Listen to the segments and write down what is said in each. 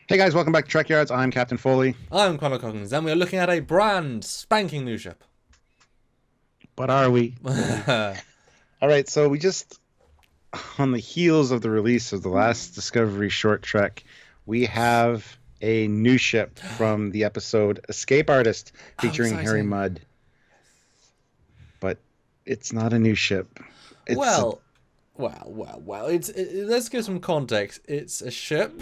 Hey guys, welcome back to Trek Yards. I'm Captain Foley. I'm Connor Coggins, and we are looking at a brand spanking new ship. But are we? All right, so we just, on the heels of the release of the last Discovery short trek, we have a new ship from the episode Escape Artist How featuring Harry exciting! Mudd. But it's not a new ship. It's a, Well, well. Let's give some context. It's a ship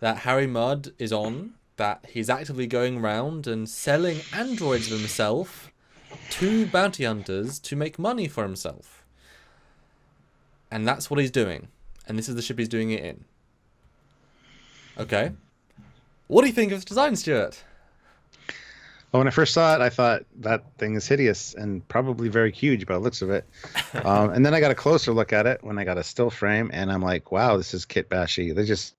that Harry Mudd is on, that he's actively going around and selling androids of himself to bounty hunters to make money for himself. And that's what he's doing. And this is the ship he's doing it in. Okay. What do you think of its design, Stuart? well, when I first saw it, I thought that thing is hideous and probably very huge by the looks of it. And then I got a closer look at it when I got a still frame, and I'm like, wow, this is kit bashy. They just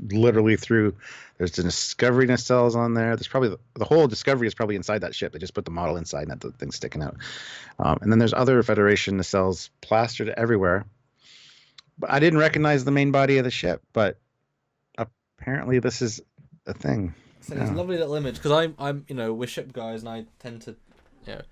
literally threw. There's the Discovery nacelles on there. There's probably the whole Discovery is probably inside that ship. They just put the model inside, not the thing sticking out. And then there's other Federation nacelles plastered everywhere. But I didn't recognize the main body of the ship, but apparently this is a thing. So this Yeah. lovely little image, because we're ship guys, and I tend to, you know,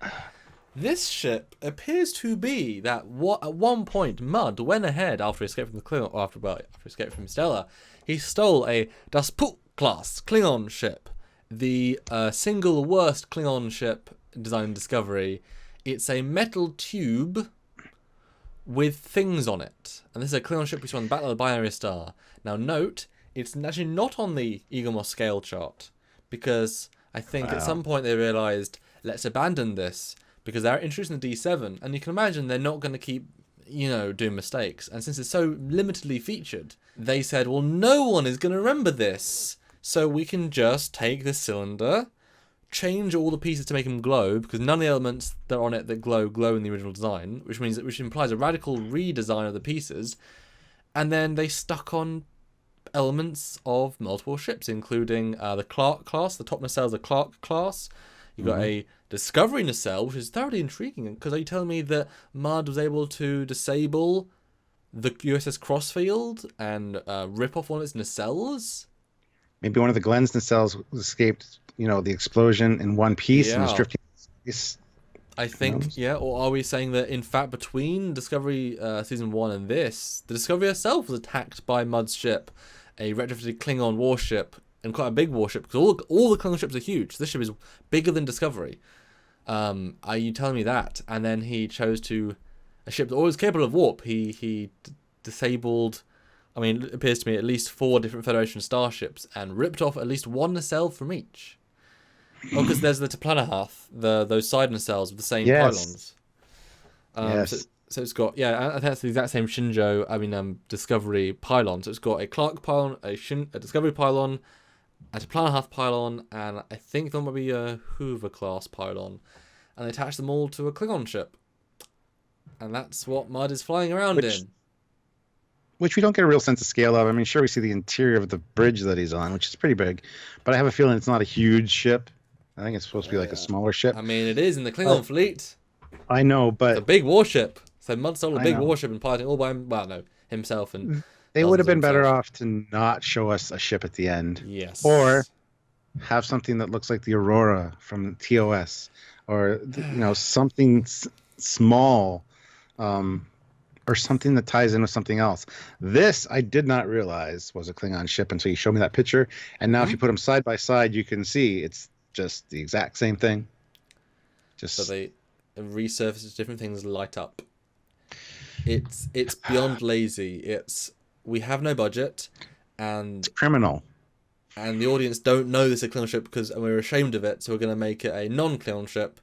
this ship appears to be that what at one point Mudd went ahead after he escaped from the Klingon, or after he escaped from Stella, he stole a Dasput class Klingon ship, the single worst Klingon ship design Discovery. It's a metal tube with things on it, and this is a Klingon ship we saw on the Battle of the Binary Star. Now note, it's actually not on the Eaglemoss scale chart because I think at Wow. some point they realised let's abandon this because they're introducing the D7, and you can imagine they're not going to keep doing mistakes. And since it's so limitedly featured, they said, well, no one is going to remember this, so we can just take this cylinder, change all the pieces to make them glow because none of the elements that are on it that glow in the original design, which implies a radical redesign of the pieces, and then they stuck on elements of multiple ships, including the Clark class. The top nacelle is the Clark class. You've got a Discovery nacelle, which is thoroughly intriguing. Because are you telling me that Mudd was able to disable the USS Crossfield and rip off one of its nacelles? Maybe one of the Glenn's nacelles escaped, the explosion in one piece and was Yeah, drifting. Space. I Who think, knows? yeah. Or are we saying that, in fact, between Discovery Season 1 and this, the Discovery herself was attacked by Mudd's ship, a retrofitted Klingon warship, and quite a big warship, because all the Klingon ships are huge. This ship is bigger than Discovery. Are you telling me that? And then he chose to, a ship that was capable of warp, he disabled, I mean, it appears to me, at least 4 different Federation starships, and ripped off at least one nacelle from each. Oh, because there's the Taplanahath, those side nacelles with the same Yes. pylons. So, Yes. so it's got, yeah, I think that's the exact same Discovery pylon. So it's got a Clark pylon, a Discovery pylon, a Taplanahath pylon, and I think there might be a Hoover class pylon. And they attach them all to a Klingon ship. And that's what Mudd is flying around Which in. which we don't get a real sense of scale of. I mean, sure, we see the interior of the bridge that he's on, which is pretty big, but I have a feeling it's not a huge ship. I think it's supposed to be like a smaller ship. I mean, it is in the Oh, Klingon fleet. I know, It's a but big warship. So Mudd stole a I big know warship and piloting all by himself and they would have dozens of been better himself. off to not show us a ship at the end, or Yes. have something that looks like the Aurora from TOS, or something small, um, or something that ties in with something else. This I did not realize was a Klingon ship until you showed me that picture, and now if Hmm. you put them side by side, you can see it's just the exact same thing. So Just they resurfaces different things light up. It's beyond lazy. It's we have no budget, and criminal. the audience don't know this is a Klingon ship and we're ashamed of it. So we're going to make it a non-Klingon ship,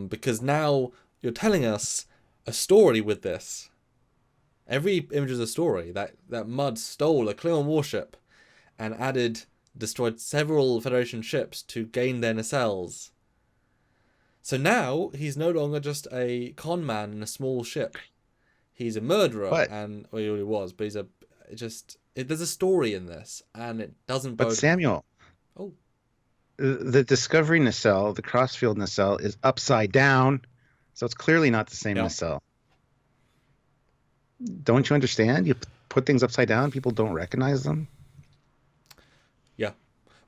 because now you're telling us a story with this. Every image is a story that Mudd stole a Klingon warship and destroyed several Federation ships to gain their nacelles. So now he's no longer just a con man in a small ship. He's a murderer, But and well, he already was, but there's a story in this, and it doesn't but bode. Samuel, Oh, the Discovery nacelle, the Crossfield nacelle, is upside down, so it's clearly not the same yeah. nacelle. Don't you understand? You put things upside down, people don't recognize them.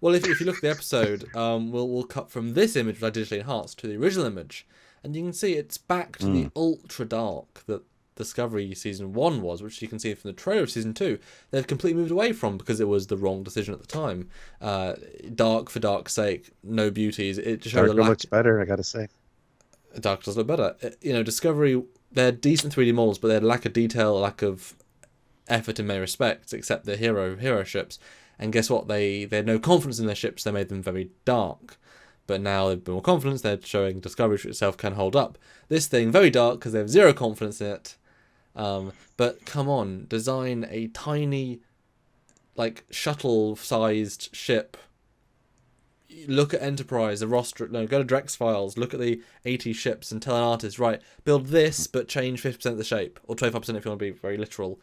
Well, if you look at the episode, we'll cut from this image, which I digitally enhanced, to the original image, and you can see it's back to the ultra dark that Discovery Season 1 was, which you can see from the trailer of Season 2, they've completely moved away from because it was the wrong decision at the time. Dark for dark's sake, no beauties. It just showed Darker looks better, I gotta say. Dark does look better. Discovery, they're decent 3D models, but they had a lack of detail, a lack of effort in many respects, except the hero ships. And guess what? They had no confidence in their ships. They made them very dark. But now they've been more confidence. They're showing Discovery itself can hold up. This thing, very dark because they have zero confidence in it. But come on, design a tiny, like, shuttle-sized ship. Look at Enterprise, the roster. No, go to Drex Files. Look at the 80 ships and tell an artist, right, build this, but change 50% of the shape, or 25% if you want to be very literal.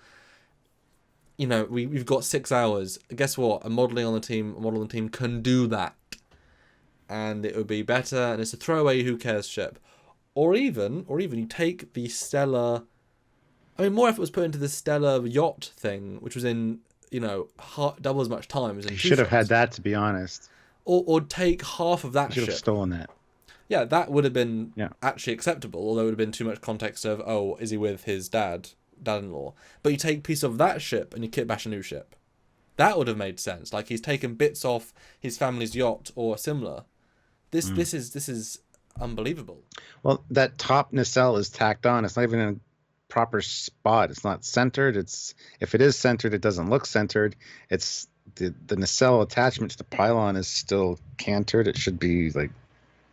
We've got 6 hours. Guess what? A model on the team can do that, and it would be better. And it's a throwaway, who cares ship, or even you take the Stellar. I mean, more effort was put into the Stellar yacht thing, which was in double as much time as in. You should have had that, to be honest. Or take half of that ship. You should have stolen that. Yeah, that would have been actually acceptable, although it would have been too much context of, oh, is he with his dad-in-law? But you take a piece of that ship and you kit bash a new ship. That would have made sense. Like, he's taken bits off his family's yacht or similar. This is unbelievable. Well, that top nacelle is tacked on. It's not even in a proper spot. It's not centered. If it is centered, it doesn't look centered. It's the nacelle attachment to the pylon is still cantered. It should be like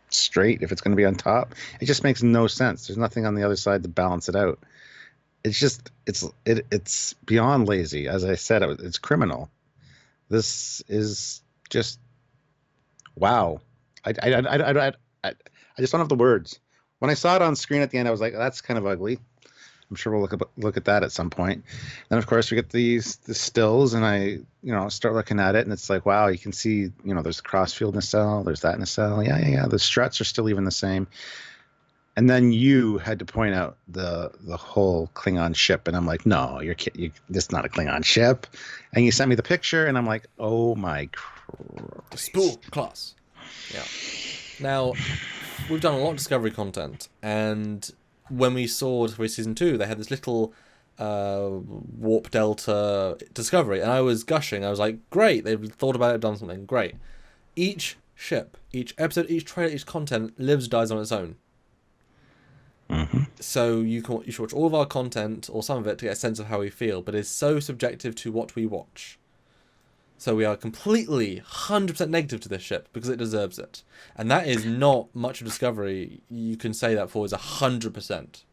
straight if it's going to be on top. It just makes no sense. There's nothing on the other side to balance it out. It's beyond lazy. As I said, it's criminal. This is just wow. I just don't have the words. When I saw it on screen at the end, I was like, that's kind of ugly. I'm sure we'll look at that at some point. Then of course we get the stills, and I start looking at it, and it's like, wow, you can see there's the crossfield nacelle, there's that nacelle, yeah. The struts are still even the same. And then you had to point out the whole Klingon ship, and I'm like, no, this is not a Klingon ship. And you sent me the picture, and I'm like, oh my Christ. Spool class. Yeah. Now, we've done a lot of Discovery content, and when we saw Discovery Season 2, they had this little Warp Delta Discovery, and I was gushing. I was like, great, they've thought about it, done something, great. Each ship, each episode, each trailer, each content lives, dies on its own. Mm-hmm. So you should watch all of our content, or some of it, to get a sense of how we feel, but it's so subjective to what we watch. So we are completely 100% negative to this ship because it deserves it. And that is not much of Discovery you can say that for, is 100%. This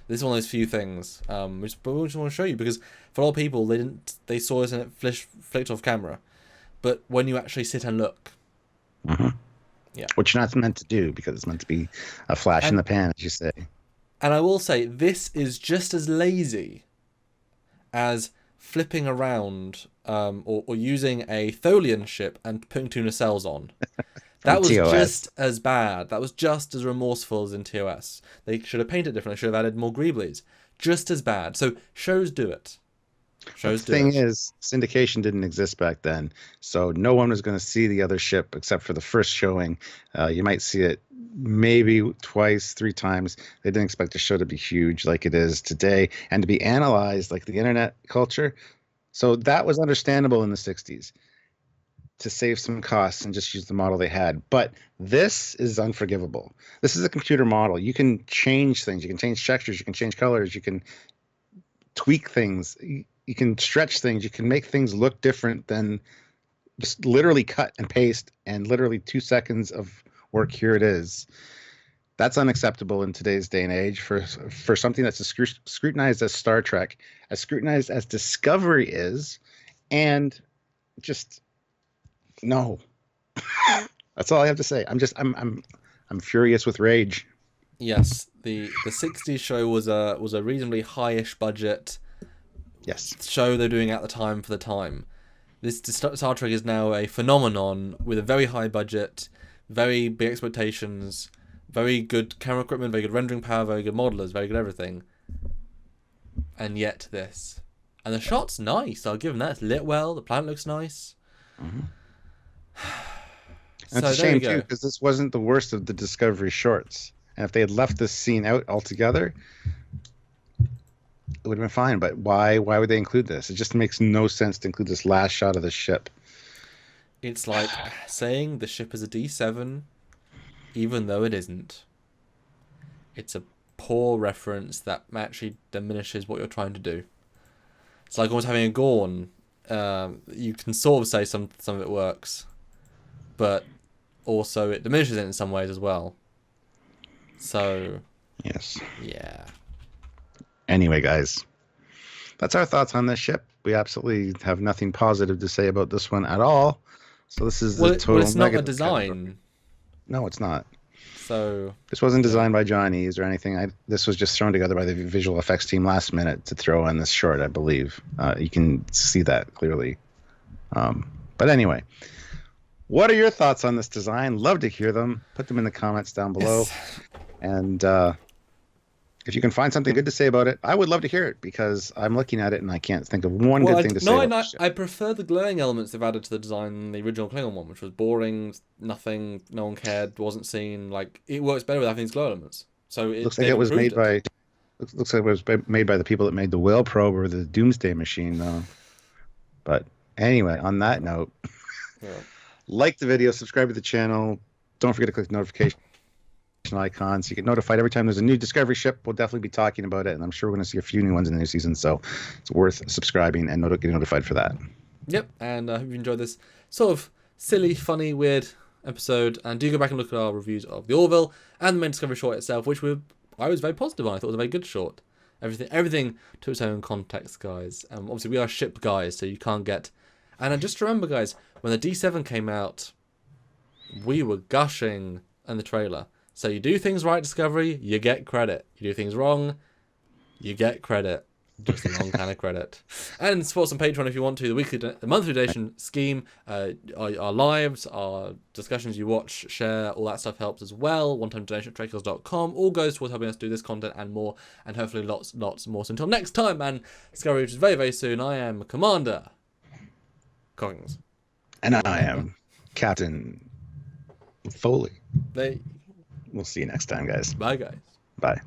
is one of those few things which we just want to show you, because for a lot of people, they saw us and it flicked off camera. But when you actually sit and look. Mm-hmm. Yeah. Which you're not meant to do, because it's meant to be a flash in the pan, as you say. And I will say, this is just as lazy as flipping around or using a Tholian ship and putting 2 nacelles on. That was TOS. just as bad. That was just as remorseful as in TOS. They should have painted differently. They should have added more greeblies. Just as bad. So shows do it. The thing is, syndication didn't exist back then, so no one was going to see the other ship except for the first showing. You might see it maybe twice, 3 times. They didn't expect the show to be huge like it is today and to be analyzed like the internet culture. So that was understandable in the 60s, to save some costs and just use the model they had. But this is unforgivable. This is a computer model. You can change things. You can change textures. You can change colors. You can tweak things. You can stretch things. You can make things look different than just literally cut and paste and literally 2 seconds of work. Here it is. That's unacceptable in today's day and age for something that's as scrutinized as Star Trek, as scrutinized as Discovery is, and just no. That's all I have to say. I'm furious with rage. Yes, the 60s show was a reasonably high-ish budget. Yes. Show they're doing at the time for the time. This Star Trek is now a phenomenon with a very high budget, very big expectations, very good camera equipment, very good rendering power, very good modelers, very good everything. And yet this. And the shot's nice, I'll give them that. It's lit well, the planet looks nice. Mm-hmm. And it's So a there we shame too, go. because this wasn't the worst of the Discovery shorts. And if they had left this scene out altogether, it would have been fine. But why? Why would they include this? It just makes no sense to include this last shot of the ship. It's like saying the ship is a D7, even though it isn't. It's a poor reference that actually diminishes what you're trying to do. It's like almost having a Gorn. You can sort of say some of it works, but also it diminishes it in some ways as well. So Yes. yeah, Anyway, guys, that's our thoughts on this ship. We absolutely have nothing positive to say about this one at all. So this is the total it's not a negative category. design. No, it's not. So This wasn't designed by Johnny's or anything. This was just thrown together by the visual effects team last minute to throw in this short, I believe. You can see that clearly. But anyway, what are your thoughts on this design? Love to hear them. Put them in the comments down below. yes. And if you can find something good to say about it, I would love to hear it because I'm looking at it and I can't think of one good thing to say about it. I prefer the glowing elements they've added to the design than the original Klingon one, which was boring, nothing, no one cared, wasn't seen. Like it works better with having these glow elements. So Looks like it was made by. Looks like it was made by the people that made the Whale Probe or the Doomsday Machine, though. But anyway, on that note, Yeah. like the video, subscribe to the channel. Don't forget to click the notification icon so you get notified every time there's a new Discovery ship. We'll definitely be talking about it, and I'm sure we're going to see a few new ones in the new season, so it's worth subscribing and getting notified for that. Yep, and I hope you enjoyed this sort of silly, funny, weird episode. And do go back and look at our reviews of the Orville and the main Discovery short itself, which I was very positive on. I thought it was a very good short. Everything to its own context, guys. Obviously, we are ship guys, so you can't get. And just remember, guys, when the D7 came out, we were gushing in the trailer. So you do things right, Discovery, you get credit. You do things wrong, you get credit. Just the wrong kind of credit. And support us on Patreon if you want to. The monthly donation scheme, our lives, our discussions you watch, share, all that stuff helps as well. One-time donation at trekkies.com. All goes towards helping us do this content and more, and hopefully lots more. So until next time, man, Discovery, which is very, very soon, I am Commander Coggins. And I am Captain Foley. They. We'll see you next time, guys. Bye, guys. Bye.